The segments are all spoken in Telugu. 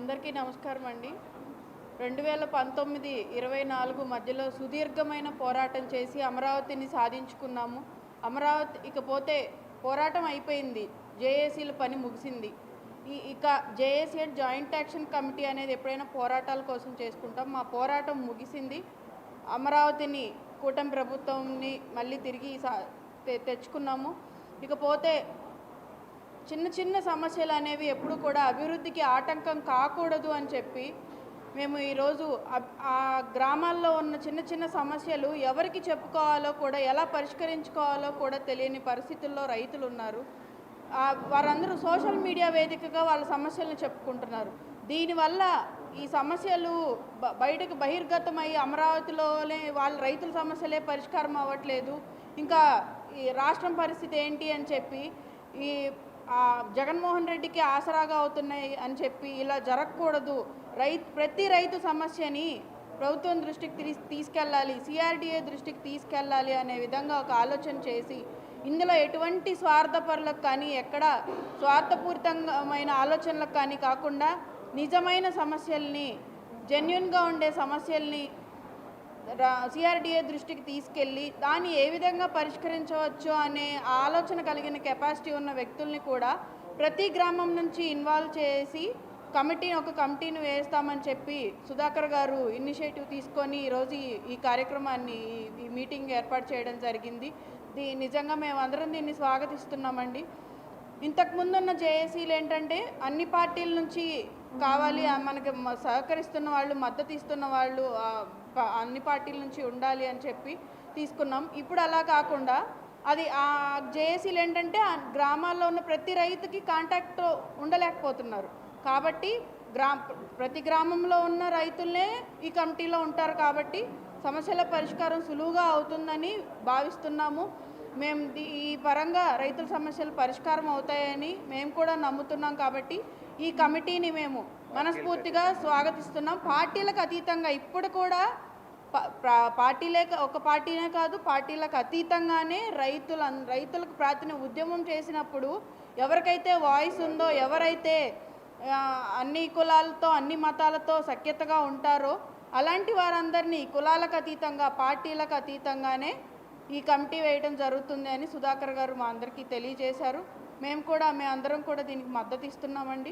అందరికీ నమస్కారం అండి. 2019-24 మధ్యలో సుదీర్ఘమైన పోరాటం చేసి అమరావతిని సాధించుకున్నాము. అమరావతి ఇకపోతే పోరాటం అయిపోయింది, జేఏసీల పని ముగిసింది. ఇక JAC and joint action committee అనేది ఎప్పుడైనా పోరాటాల కోసం చేసుకుంటాం. మా పోరాటం ముగిసింది. అమరావతిని కూటమి ప్రభుత్వంని మళ్ళీ తిరిగి తెచ్చుకున్నాము. ఇకపోతే చిన్న చిన్న సమస్యలు అనేవి ఎప్పుడు కూడా అభివృద్ధికి ఆటంకం కాకూడదు అని చెప్పి మేము ఈరోజు ఆ గ్రామాల్లో ఉన్న చిన్న చిన్న సమస్యలు ఎవరికి చెప్పుకోవాలో కూడా, ఎలా పరిష్కరించుకోవాలో కూడా తెలియని పరిస్థితుల్లో రైతులు ఉన్నారు. వారందరూ సోషల్ మీడియా వేదికగా వాళ్ళ సమస్యలను చెప్పుకుంటున్నారు. దీనివల్ల ఈ సమస్యలు బయటకు బహిర్గతమై అమరావతిలోనే వాళ్ళ రైతుల సమస్యలే పరిష్కారం అవ్వట్లేదు, ఇంకా ఈ రాష్ట్రం పరిస్థితి ఏంటి అని చెప్పి ఈ జగన్మోహన్ రెడ్డికి ఆసరాగా అవుతున్నాయి అని చెప్పి ఇలా జరగకూడదు. ప్రతి రైతు సమస్యని ప్రభుత్వం దృష్టికి తీసుకెళ్ళాలి, సిఆర్డీఏ దృష్టికి తీసుకెళ్ళాలి అనే విధంగా ఒక ఆలోచన చేసి, ఇందులో ఎటువంటి స్వార్థపరులకు కానీ, ఎక్కడ స్వార్థపూరితమైన ఆలోచనలకు కానీ కాకుండా నిజమైన సమస్యల్ని, జెన్యున్గా ఉండే సమస్యల్ని సిఆర్డీఏ దృష్టికి తీసుకెళ్ళి దాన్ని ఏ విధంగా పరిష్కరించవచ్చు అనే ఆలోచన కలిగిన కెపాసిటీ ఉన్న వ్యక్తుల్ని కూడా ప్రతి గ్రామం నుంచి ఇన్వాల్వ్ చేసి ఒక కమిటీని వేస్తామని చెప్పి సుధాకర్ గారు ఇనిషియేటివ్ తీసుకొని ఈరోజు ఈ కార్యక్రమాన్ని, ఈ మీటింగ్ ఏర్పాటు చేయడం జరిగింది. నిజంగా మేమందరం దీన్ని స్వాగతిస్తున్నామండి. ఇంతకుముందున్న జేఏసీలు ఏంటంటే అన్ని పార్టీల నుంచి కావాలి, మనకి సహకరిస్తున్న వాళ్ళు, మద్దతు ఇస్తున్న వాళ్ళు అన్ని పార్టీల నుంచి ఉండాలి అని చెప్పి తీసుకున్నాం. ఇప్పుడు అలా కాకుండా అది ఆ జేఏసీలు ఏంటంటే గ్రామాల్లో ఉన్న ప్రతి రైతుకి కాంటాక్ట్ ఉండలేకపోతున్నారు. కాబట్టి ప్రతి గ్రామంలో ఉన్న రైతులనే ఈ కమిటీలో ఉంటారు. కాబట్టి సమస్యల పరిష్కారం సులువుగా అవుతుందని భావిస్తున్నాము. మేము ఈ పరంగా రైతుల సమస్యలు పరిష్కారం అవుతాయని మేము కూడా నమ్ముతున్నాం. కాబట్టి ఈ కమిటీని మేము మనస్ఫూర్తిగా స్వాగతిస్తున్నాం. పార్టీలకు అతీతంగా ఇప్పుడు కూడా ఒక పార్టీనే కాదు, పార్టీలకు అతీతంగానే రైతులకు ప్రాతినిధ్యం ఉద్యమం చేసినప్పుడు ఎవరికైతే వాయిస్ ఉందో, ఎవరైతే అన్ని కులాలతో అన్ని మతాలతో సఖ్యతగా ఉంటారో అలాంటి వారందరినీ కులాలకు అతీతంగా, పార్టీలకు అతీతంగానే ఈ కమిటీ వేయడం జరుగుతుంది అని సుధాకర్ గారు మా అందరికీ తెలియజేశారు. మేమందరం కూడా దీనికి మద్దతు ఇస్తున్నామండి.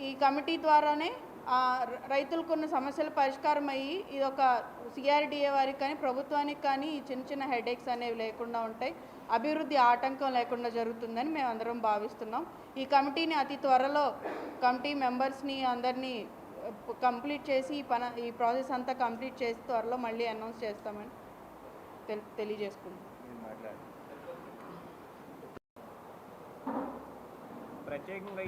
ఈ కమిటీ ద్వారానే రైతులకు ఉన్న సమస్యల పరిష్కారం అయ్యి ఇది ఒక సిఆర్డీఏ వారికి కానీ ప్రభుత్వానికి కానీ ఈ చిన్న చిన్న హెడేక్స్ అనేవి లేకుండా ఉంటాయి, అభివృద్ధి ఆటంకం లేకుండా జరుగుతుందని మేమందరం భావిస్తున్నాం. ఈ కమిటీని అతి త్వరలో కమిటీ మెంబర్స్ని అందరినీ కంప్లీట్ చేసి ఈ ప్రాసెస్ అంతా కంప్లీట్ చేసి త్వరలో మళ్ళీ అనౌన్స్ చేస్తామని తెలియజేసుకుంటాం. ప్రత్యేకంగా